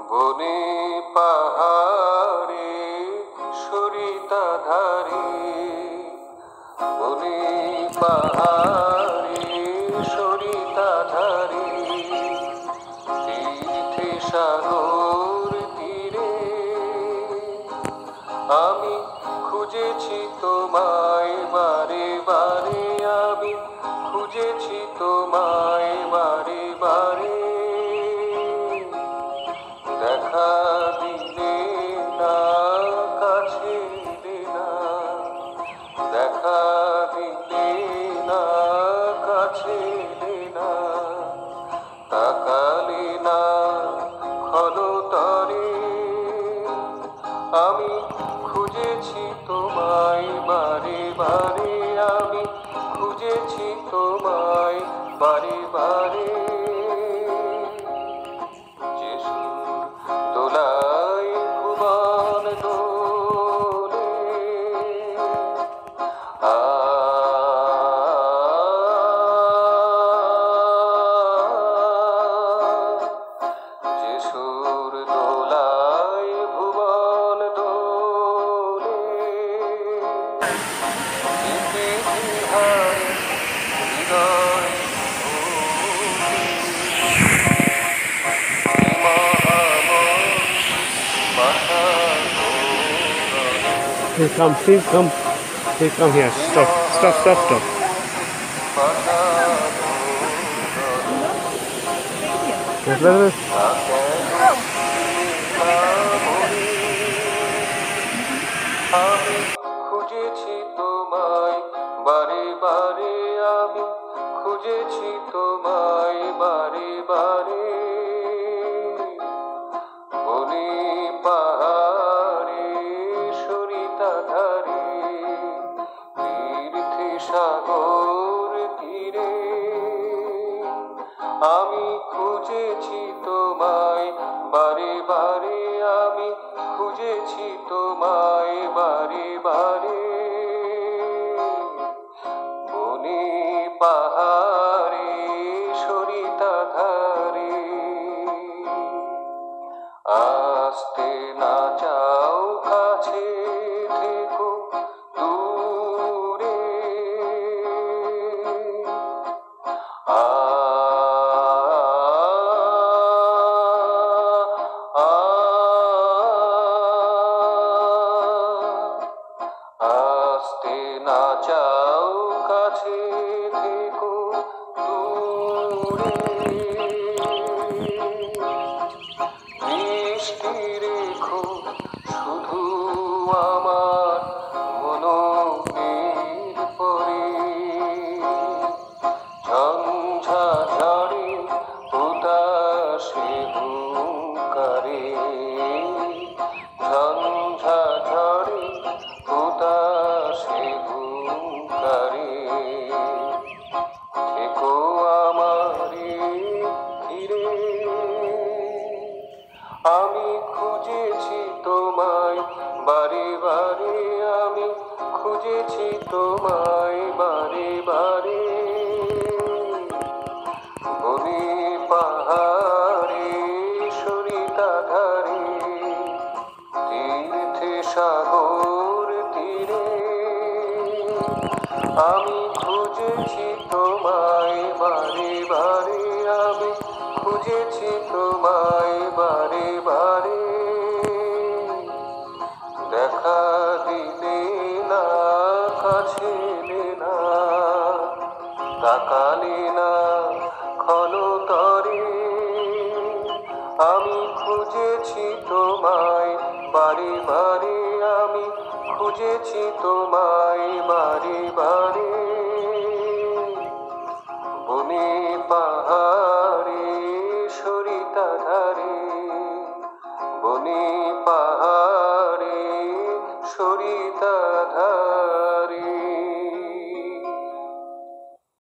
বনে পাহাড়ে সরিতা ধারে, বনে পাহাড়ে সরিতা ধারে, তীর্থে সাগর তীরে আমি খুঁজেছি তোমায় বারে বারে, আমি খুঁজেছি তোমায় বারে বারে। দেখা দিলে না, কাছে এলে না, দেখা দিলে না, কাছে এলে না, তাকালে না ক্ষণতরে। আমি খুঁজেছি তোমায় বারে বারে, আমি খুঁজেছি তোমায় বারে বারে। দোলায় ভুবন দোলে, যে সুর দোলায় ভুবন দোলে, ইতিহাস হৃদয় Please come, please come. Please come here. Stop, stop, stop, stop. আমি খুঁজেছি তোমায় বারে বারে, আমি খুঁজেছি তোমায় বারে বারে। বনে পাহাড়ে সরিতা ধারে, তীর্থে সাগর তীরে আমি খুঁজেছি তোমায় বারে বারে, আমি খুঁজেছি তোমায় বারে বারে। বনে পাহাড়ে সরিতা ধারে, আসতে না চাও কাছে থেকো দূরে, আসতে না চাও কাছে থেকো দূরে। দৃষ্টি রেখো শুধু আমার মনের পরে, ঝঞ্ঝা ঝড়ে উদাসে হুঙ্কারে, ঝঞ্ঝা ঝড়ে উদাসে হুঙ্কারে। থেকো আমারে ঘিরে, আমি খুঁজেছি তোমায় বারে বারে, আমি খুঁজেছি তোমায় বারে বারে। বনে পাহাড়ে সরিতা ধারে, তীর্থে সাগর তীরে আমি খুঁজেছি তোমায় বারে বারে, আমি খুঁজেছি তোমায় বারে বারে। দেখা দিলে না, কাছে এলে না, তাকালে না ক্ষণতরে। আমি খুঁজেছি তোমায় বারে বারে, আমি খুঁজেছি তোমায় বারে বারে। বনে পাহাড়ে সরিতা ধারে।